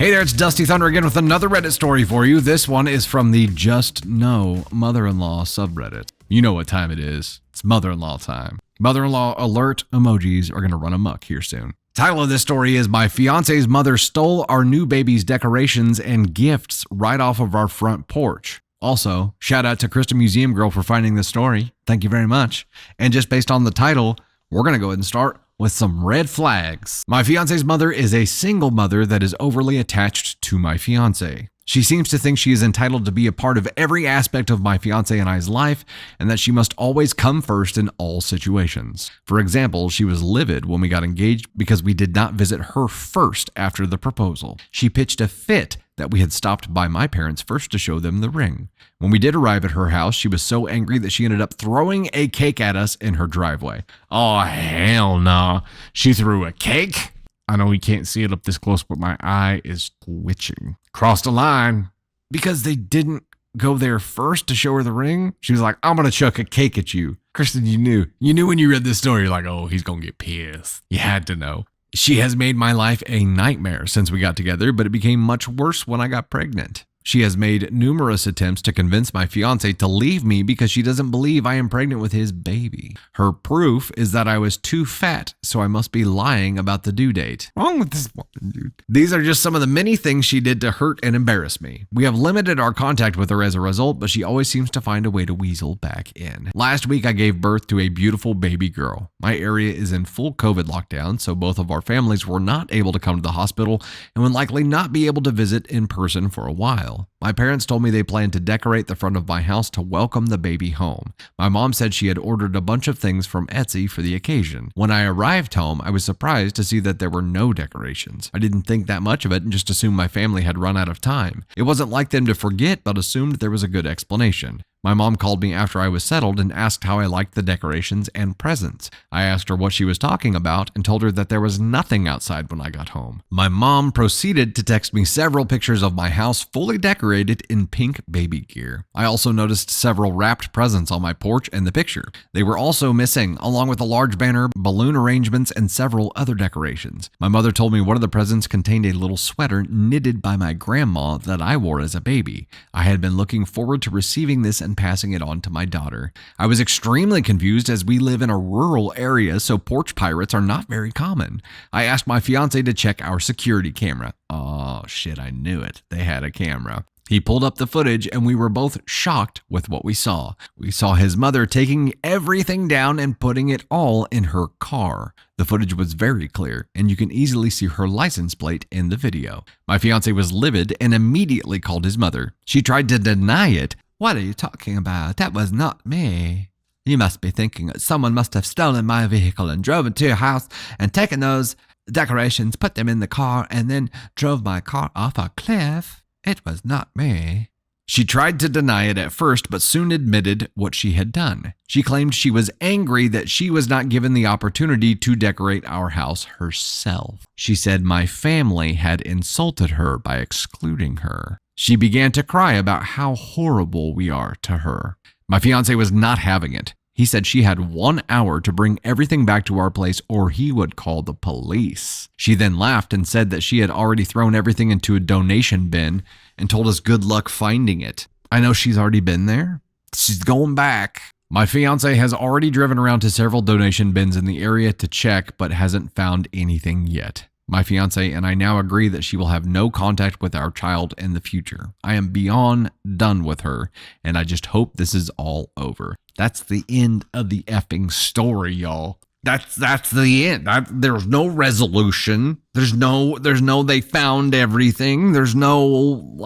Hey there, it's Dusty Thunder again with another Reddit story for you. This one is from the Just Know Mother-in-Law subreddit. You know what time it is. It's mother-in-law time. Mother-in-law alert emojis are going to run amok here soon. Title of this story is My Fiance's Mother Stole Our New Baby's Decorations and Gifts Right Off of Our Front Porch. Also, shout out to Krista Museum Girl for finding this story. Thank you very much. And just based on the title, we're going to go ahead and start with some red flags. My fiance's mother is a single mother that is overly attached to my fiance. She seems to think she is entitled to be a part of every aspect of my fiance and I's life, and that she must always come first in all situations. For example, she was livid when we got engaged because we did not visit her first after the proposal. She pitched a fit that we had stopped by my parents first to show them the ring. When we did arrive at her house, she was so angry that she ended up throwing a cake at us in her driveway. Oh, hell no. She threw a cake? I know you can't see it up this close, but my eye is twitching. Crossed a line. Because they didn't go there first to show her the ring? She was like, I'm going to chuck a cake at you. Kristen, you knew. You knew when you read this story, you're like, oh, he's going to get pissed. You had to know. She has made my life a nightmare since we got together, but it became much worse when I got pregnant. She has made numerous attempts to convince my fiance to leave me because she doesn't believe I am pregnant with his baby. Her proof is that I was too fat, so I must be lying about the due date. Wrong with this woman, dude. These are just some of the many things she did to hurt and embarrass me. We have limited our contact with her as a result, but she always seems to find a way to weasel back in. Last week, I gave birth to a beautiful baby girl. My area is in full COVID lockdown, so both of our families were not able to come to the hospital and would likely not be able to visit in person for a while. My parents told me they planned to decorate the front of my house to welcome the baby home. My mom said she had ordered a bunch of things from Etsy for the occasion. When I arrived home, I was surprised to see that there were no decorations. I didn't think that much of it and just assumed my family had run out of time. It wasn't like them to forget, but assumed there was a good explanation. My mom called me after I was settled and asked how I liked the decorations and presents. I asked her what she was talking about and told her that there was nothing outside when I got home. My mom proceeded to text me several pictures of my house fully decorated in pink baby gear. I also noticed several wrapped presents on my porch and the picture. They were also missing, along with a large banner, balloon arrangements, and several other decorations. My mother told me one of the presents contained a little sweater knitted by my grandma that I wore as a baby. I had been looking forward to receiving this and passing it on to my daughter. I was extremely confused as we live in a rural area, so porch pirates are not very common. I asked my fiance to check our security camera. Oh shit, I knew it. They had a camera. He pulled up the footage and we were both shocked with what we saw. We saw his mother taking everything down and putting it all in her car. The footage was very clear and you can easily see her license plate in the video. My fiance was livid and immediately called his mother. She tried to deny it. What are you talking about? That was not me. You must be thinking that someone must have stolen my vehicle and drove it to your house and taken those decorations, put them in the car, and then drove my car off a cliff. It was not me. She tried to deny it at first, but soon admitted what she had done. She claimed she was angry that she was not given the opportunity to decorate our house herself. She said my family had insulted her by excluding her. She began to cry about how horrible we are to her. My fiance was not having it. He said she had 1 hour to bring everything back to our place or he would call the police. She then laughed and said that she had already thrown everything into a donation bin and told us good luck finding it. I know she's already been there. She's going back. My fiance has already driven around to several donation bins in the area to check, but hasn't found anything yet. My fiance and I now agree that she will have no contact with our child in the future. I am beyond done with her, and I just hope this is all over. That's the end of the effing story, y'all. That's the end. There's no resolution. There's no they found everything. There's no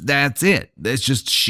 that's it. It's just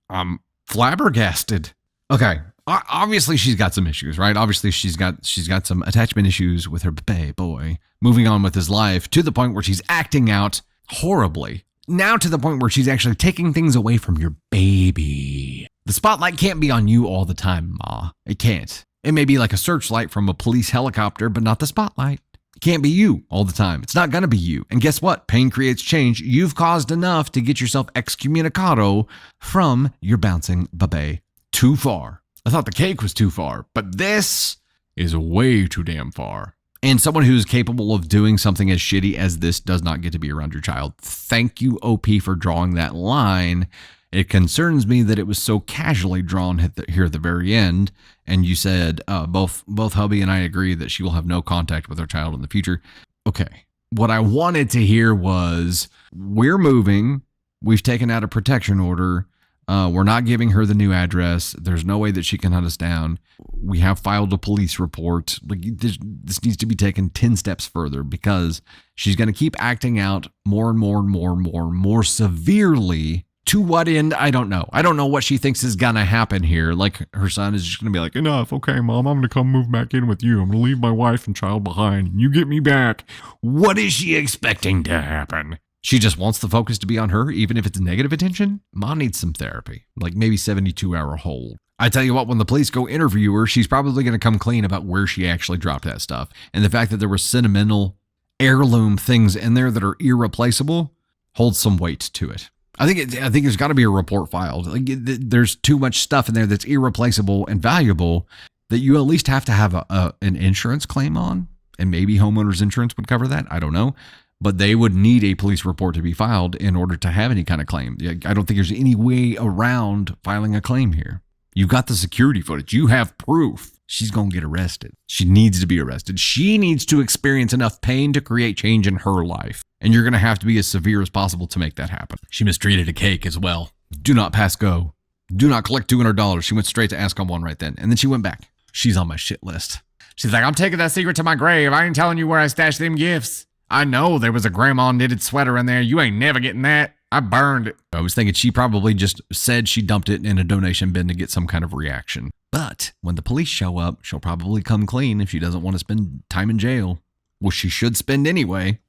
I'm flabbergasted. Okay. Obviously she's got some issues, right? Obviously she's got some attachment issues with her boy. Moving on with his life to the point where she's acting out horribly. Now to the point where she's actually taking things away from your baby. The spotlight can't be on you all the time, Ma. It can't. It may be like a searchlight from a police helicopter, but not the spotlight. It can't be you all the time. It's not going to be you. And guess what? Pain creates change. You've caused enough to get yourself excommunicado from your bouncing baby. Too far. I thought the cake was too far, but this is way too damn far. And someone who's capable of doing something as shitty as this does not get to be around your child. Thank you, OP, for drawing that line. It concerns me that it was so casually drawn here at the very end. And you said both hubby and I agree that she will have no contact with her child in the future. Okay. What I wanted to hear was, we're moving. We've taken out a protection order. We're not giving her the new address. There's no way that she can hunt us down. We have filed a police report. Like, this needs to be taken 10 steps further, because she's going to keep acting out more and more and more and more and more severely. To what end? I don't know. I don't know what she thinks is going to happen here. Like, her son is just going to be like, enough. Okay, Mom, I'm going to come move back in with you. I'm going to leave my wife and child behind. You get me back. What is she expecting to happen? She just wants the focus to be on her, even if it's negative attention? Ma needs some therapy, like maybe 72-hour hold. I tell you what, when the police go interview her, she's probably going to come clean about where she actually dropped that stuff. And the fact that there were sentimental heirloom things in there that are irreplaceable holds some weight to it. I think there's got to be a report filed. Like, there's too much stuff in there that's irreplaceable and valuable that you at least have to have an insurance claim on. And maybe homeowners insurance would cover that. I don't know. But they would need a police report to be filed in order to have any kind of claim. I don't think there's any way around filing a claim here. You've got the security footage. You have proof. She's going to get arrested. She needs to be arrested. She needs to experience enough pain to create change in her life. And you're going to have to be as severe as possible to make that happen. She mistreated a cake as well. Do not pass go. Do not collect $200. She went straight to ask on one right then. And then she went back. She's on my shit list. She's like, I'm taking that secret to my grave. I ain't telling you where I stashed them gifts. I know there was a grandma knitted sweater in there. You ain't never getting that. I burned it. I was thinking she probably just said she dumped it in a donation bin to get some kind of reaction. But when the police show up, she'll probably come clean if she doesn't want to spend time in jail, which she should spend anyway.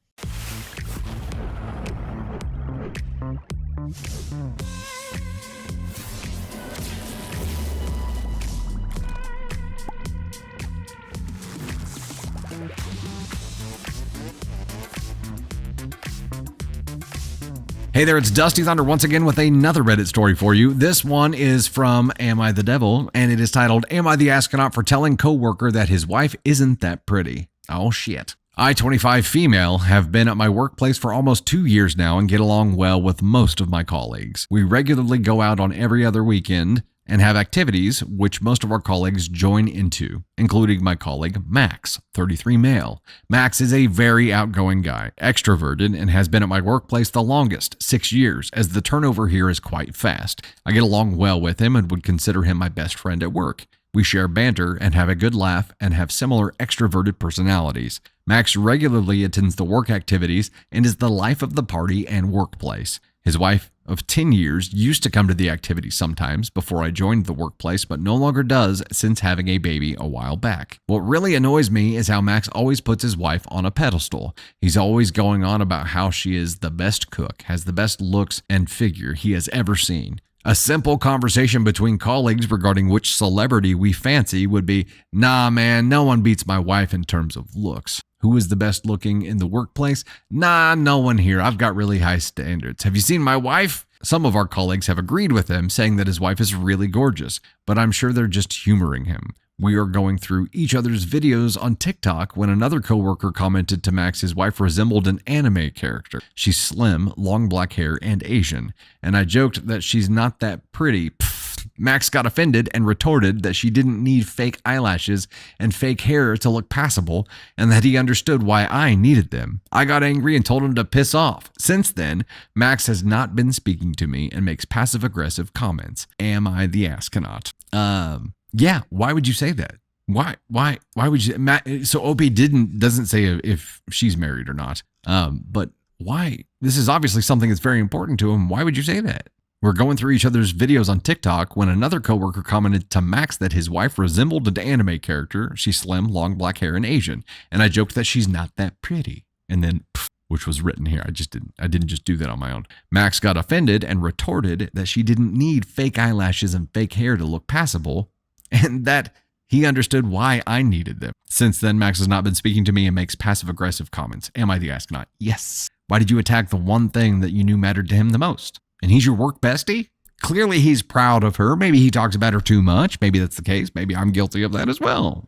Hey there, it's Dusty Thunder once again with another Reddit story for you. This one is from Am I the Devil, and it is titled, Am I the Astronaut for Telling Coworker That His Wife Isn't That Pretty? Oh shit. I, 25 female, have been at my workplace for almost 2 years now and get along well with most of my colleagues. We regularly go out on every other weekend and have activities which most of our colleagues join into, including my colleague Max, 33 male. Max is a very outgoing guy, extroverted, and has been at my workplace the longest, 6 years, as the turnover here is quite fast. I get along well with him and would consider him my best friend at work. We share banter and have a good laugh and have similar extroverted personalities. Max regularly attends the work activities and is the life of the party and workplace. His wife of 10 years used to come to the activities sometimes before I joined the workplace, but no longer does since having a baby a while back. What really annoys me is how Max always puts his wife on a pedestal. He's always going on about how she is the best cook, has the best looks and figure he has ever seen. A simple conversation between colleagues regarding which celebrity we fancy would be, nah man, no one beats my wife in terms of looks. Who is the best looking in the workplace? Nah, no one here. I've got really high standards. Have you seen my wife? Some of our colleagues have agreed with him, saying that his wife is really gorgeous, but I'm sure they're just humoring him. We are going through each other's videos on TikTok when another coworker commented to Max his wife resembled an anime character. She's slim, long black hair, and Asian. And I joked that she's not that pretty. Max got offended and retorted that she didn't need fake eyelashes and fake hair to look passable, and that he understood why I needed them. I got angry and told him to piss off. Since then, Max has not been speaking to me and makes passive-aggressive comments. Am I the astronaut? Yeah, why would you say that? Why would you? So OP doesn't say if she's married or not. But why? This is obviously something that's very important to him. Why would you say that? We're going through each other's videos on TikTok when another coworker commented to Max that his wife resembled an anime character. She's slim, long black hair, and Asian. And I joked that she's not that pretty. And then, which was written here. I didn't just do that on my own. Max got offended and retorted that she didn't need fake eyelashes and fake hair to look passable, and that he understood why I needed them. Since then, Max has not been speaking to me and makes passive-aggressive comments. Am I the astronaut? Yes. Why did you attack the one thing that you knew mattered to him the most? And he's your work bestie? Clearly, he's proud of her. Maybe he talks about her too much. Maybe that's the case. Maybe I'm guilty of that as well.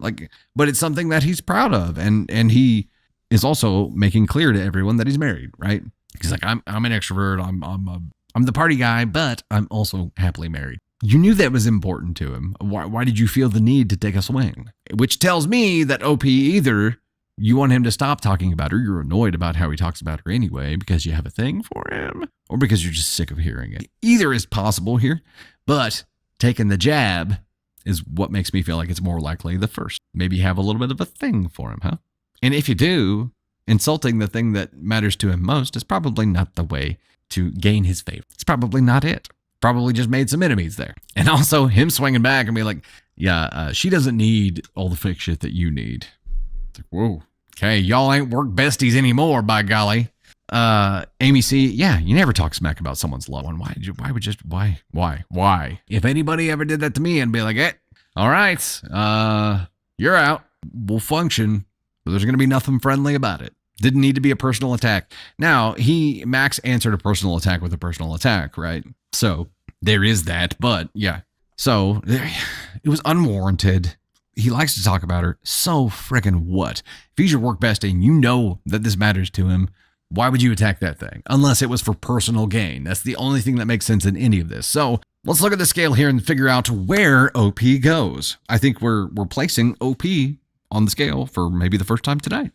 But it's something that he's proud of, and he is also making clear to everyone that he's married, right? He's like, I'm an extrovert. I'm the party guy, but I'm also happily married. You knew that was important to him. Why did you feel the need to take a swing? Which tells me that OP, either you want him to stop talking about her, you're annoyed about how he talks about her anyway because you have a thing for him, or because you're just sick of hearing it. Either is possible here, but taking the jab is what makes me feel like it's more likely the first. Maybe you have a little bit of a thing for him, huh? And if you do, insulting the thing that matters to him most is probably not the way to gain his favor. It's probably not it. Probably just made some enemies there. And also him swinging back and be like, yeah, she doesn't need all the fake shit that you need. It's like, whoa. Okay, y'all ain't work besties anymore, by golly. Amy C, yeah, you never talk smack about someone's loved one. Why? If anybody ever did that to me, I'd be like, hey, all right, you're out. We'll function, but there's going to be nothing friendly about it. Didn't need to be a personal attack. Now, Max answered a personal attack with a personal attack, right? So there is that, but yeah. So it was unwarranted. He likes to talk about her. So friggin' what? If he's your work bestie and you know that this matters to him, why would you attack that thing? Unless it was for personal gain. That's the only thing that makes sense in any of this. So let's look at the scale here and figure out where OP goes. I think we're placing OP on the scale for maybe the first time today.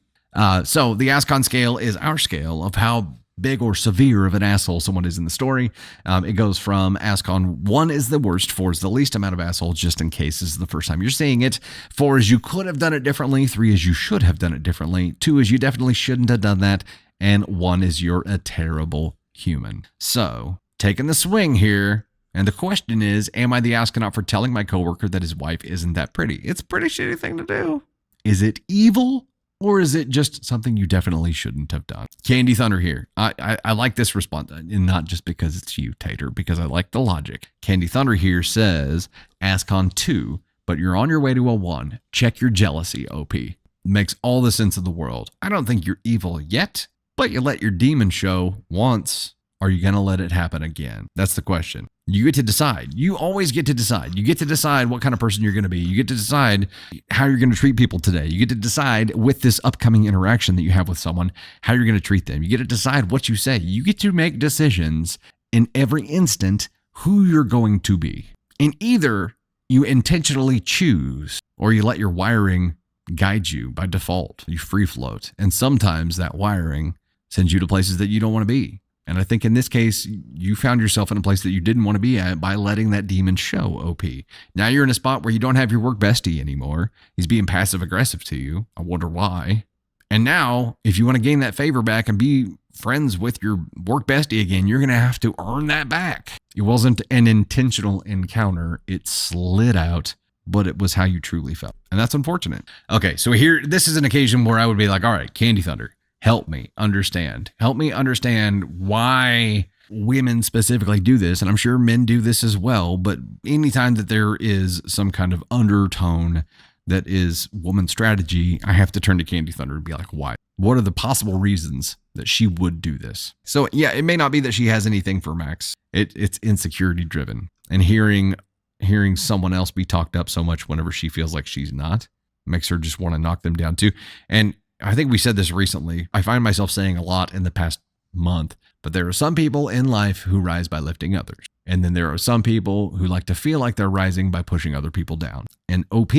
So the Ascon scale is our scale of how big or severe of an asshole someone is in the story. It goes from Ascon 1 is the worst, 4 is the least amount of assholes, just in case this is the first time you're seeing it. 4 is you could have done it differently. 3 is you should have done it differently. 2 is you definitely shouldn't have done that. And 1 is you're a terrible human. So taking the swing here. And the question is, am I the astronaut for telling my coworker that his wife isn't that pretty? It's a pretty shitty thing to do. Is it evil? Or is it just something you definitely shouldn't have done? Candy Thunder here. I like this response, and not just because it's you, Tater, because I like the logic. Candy Thunder here says, Ascon 2, but you're on your way to a 1. Check your jealousy, OP. Makes all the sense of the world. I don't think you're evil yet, but you let your demon show once. Are you going to let it happen again? That's the question. You get to decide. You always get to decide. You get to decide what kind of person you're going to be. You get to decide how you're going to treat people today. You get to decide with this upcoming interaction that you have with someone, how you're going to treat them. You get to decide what you say. You get to make decisions in every instant who you're going to be. And either you intentionally choose or you let your wiring guide you by default. You free float. And sometimes that wiring sends you to places that you don't want to be. And I think in this case, you found yourself in a place that you didn't want to be at by letting that demon show, OP. Now you're in a spot where you don't have your work bestie anymore. He's being passive aggressive to you. I wonder why. And now, if you want to gain that favor back and be friends with your work bestie again, you're going to have to earn that back. It wasn't an intentional encounter. It slid out, but it was how you truly felt. And that's unfortunate. Okay, so here, this is an occasion where I would be like, all right, Candy Thunder. Help me understand. Help me understand why women specifically do this. And I'm sure men do this as well. But anytime that there is some kind of undertone that is woman strategy, I have to turn to Candy Thunder and be like, why? What are the possible reasons that she would do this? So yeah, it may not be that she has anything for Max. It's insecurity driven. And hearing someone else be talked up so much whenever she feels like she's not makes her just want to knock them down too. And I think we said this recently. I find myself saying a lot in the past month, but there are some people in life who rise by lifting others. And then there are some people who like to feel like they're rising by pushing other people down. And OP,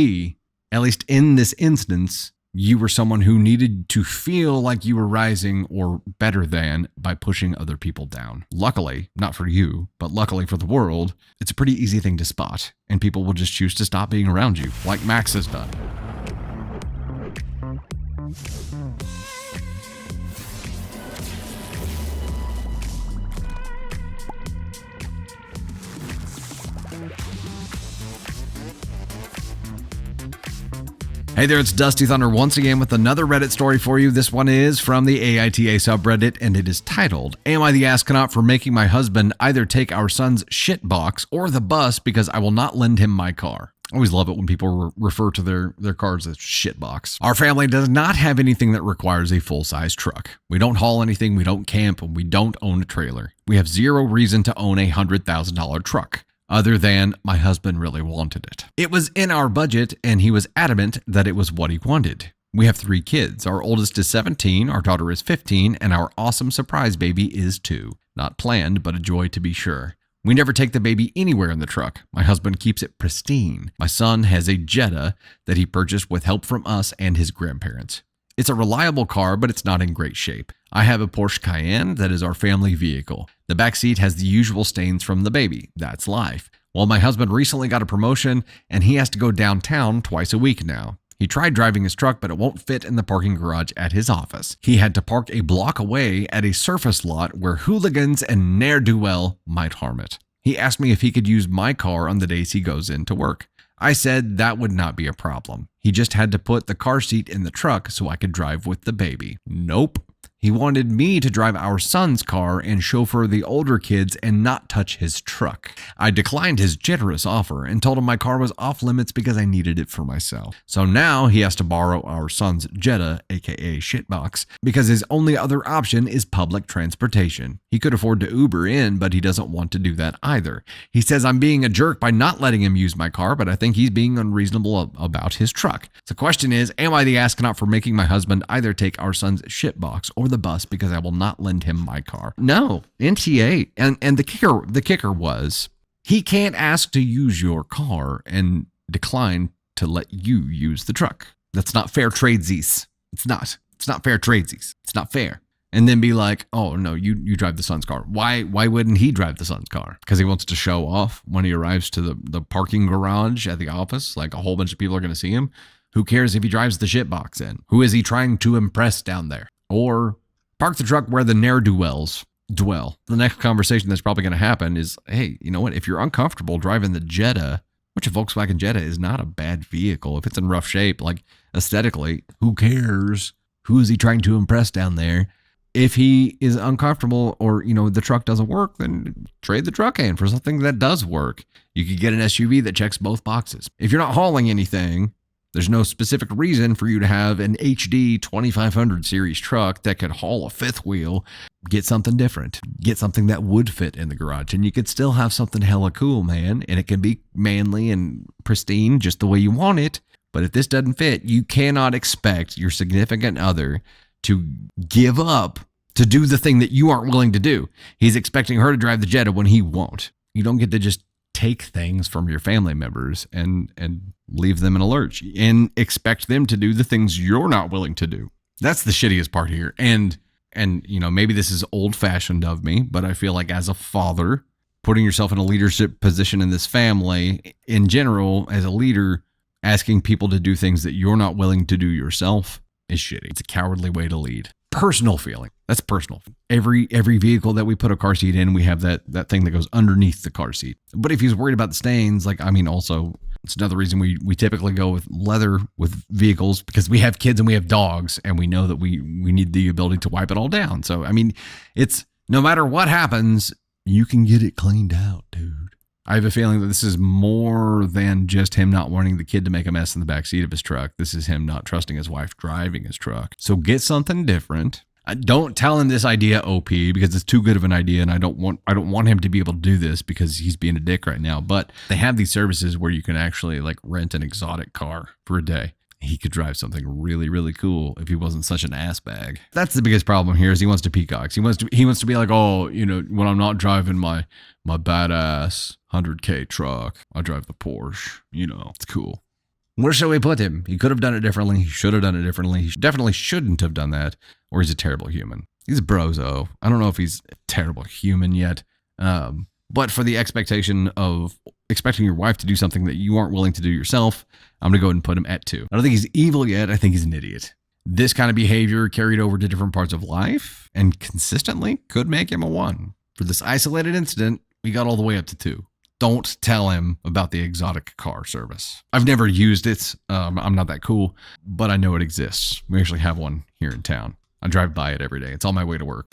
at least in this instance, you were someone who needed to feel like you were rising or better than by pushing other people down. Luckily, not for you, but luckily for the world, it's a pretty easy thing to spot. And people will just choose to stop being around you, like Max has done. Hey there, it's Dusty Thunder once again with another Reddit story for you. This one is from the AITA subreddit, and it is titled, Am I the Astronaut for making my husband either take our son's shit box or the bus because I will not lend him my car? I always love it when people refer to their cars as shitbox. Our family does not have anything that requires a full-size truck. We don't haul anything, we don't camp, and we don't own a trailer. We have zero reason to own a $100,000 truck, other than my husband really wanted it. It was in our budget, and he was adamant that it was what he wanted. We have 3 kids. Our oldest is 17, our daughter is 15, and our awesome surprise baby is 2. Not planned, but a joy to be sure. We never take the baby anywhere in the truck. My husband keeps it pristine. My son has a Jetta that he purchased with help from us and his grandparents. It's a reliable car, but it's not in great shape. I have a Porsche Cayenne that is our family vehicle. The back seat has the usual stains from the baby. That's life. Well, my husband recently got a promotion, and he has to go downtown twice a week now. He tried driving his truck, but it won't fit in the parking garage at his office. He had to park a block away at a surface lot where hooligans and ne'er-do-well might harm it. He asked me if he could use my car on the days he goes into work. I said that would not be a problem. He just had to put the car seat in the truck so I could drive with the baby. Nope. He wanted me to drive our son's car and chauffeur the older kids and not touch his truck. I declined his generous offer and told him my car was off limits because I needed it for myself. So now he has to borrow our son's Jetta, aka shitbox, because his only other option is public transportation. He could afford to Uber in, but he doesn't want to do that either. He says I'm being a jerk by not letting him use my car, but I think he's being unreasonable about his truck. The question is, am I the astronaut for making my husband either take our son's shitbox or the bus because I will not lend him my car? No, NTA. And the kicker was he can't ask to use your car and decline to let you use the truck. That's not fair tradesies. It's not fair tradesies. It's not fair. And then be like, oh no, you drive the son's car. Why wouldn't he drive the son's car? Because he wants to show off when he arrives to the parking garage at the office. Like a whole bunch of people are going to see him. Who cares if he drives the shitbox in? Who is he trying to impress down there? Or park the truck where the ne'er-do-wells dwell. The next conversation that's probably going to happen is, hey, you know what? If you're uncomfortable driving the Jetta, which a Volkswagen Jetta is not a bad vehicle. If it's in rough shape, like aesthetically, who cares? Who is he trying to impress down there? If he is uncomfortable or, the truck doesn't work, then trade the truck in for something that does work. You could get an SUV that checks both boxes. If you're not hauling anything, there's no specific reason for you to have an HD 2500 series truck that could haul a fifth wheel. Get something different. Get something that would fit in the garage. And you could still have something hella cool, man. And it can be manly and pristine just the way you want it. But if this doesn't fit, you cannot expect your significant other to give up to do the thing that you aren't willing to do. He's expecting her to drive the Jetta when he won't. You don't get to just take things from your family members and leave them in a lurch and expect them to do the things you're not willing to do. That's the shittiest part here. And maybe this is old fashioned of me, but I feel like as a father, putting yourself in a leadership position in this family in general, as a leader, asking people to do things that you're not willing to do yourself is shitty. It's a cowardly way to lead. Personal feeling. That's personal. Every vehicle that we put a car seat in, we have that thing that goes underneath the car seat. But if he's worried about the stains, also it's another reason we typically go with leather with vehicles, because we have kids and we have dogs and we know that we need the ability to wipe it all down. So, it's no matter what happens, you can get it cleaned out, dude. I have a feeling that this is more than just him not wanting the kid to make a mess in the backseat of his truck. This is him not trusting his wife driving his truck. So get something different. Don't tell him this idea OP, because it's too good of an idea, and I don't want him to be able to do this because he's being a dick right now. But they have these services where you can actually rent an exotic car for a day. He could drive something really, really cool if he wasn't such an ass bag. That's the biggest problem here, is he wants to peacocks. He wants to be like, oh, when I'm not driving my badass 100K truck, I drive the Porsche. It's cool. Where shall we put him? He could have done it differently. He should have done it differently. He definitely shouldn't have done that, or he's a terrible human. He's a brozo. I don't know if he's a terrible human yet. But for the expectation of expecting your wife to do something that you aren't willing to do yourself, I'm going to go ahead and put him at 2. I don't think he's evil yet. I think he's an idiot. This kind of behavior carried over to different parts of life and consistently could make him a 1. For this isolated incident, we got all the way up to 2. Don't tell him about the exotic car service. I've never used it. I'm not that cool, but I know it exists. We actually have one here in town. I drive by it every day. It's on my way to work.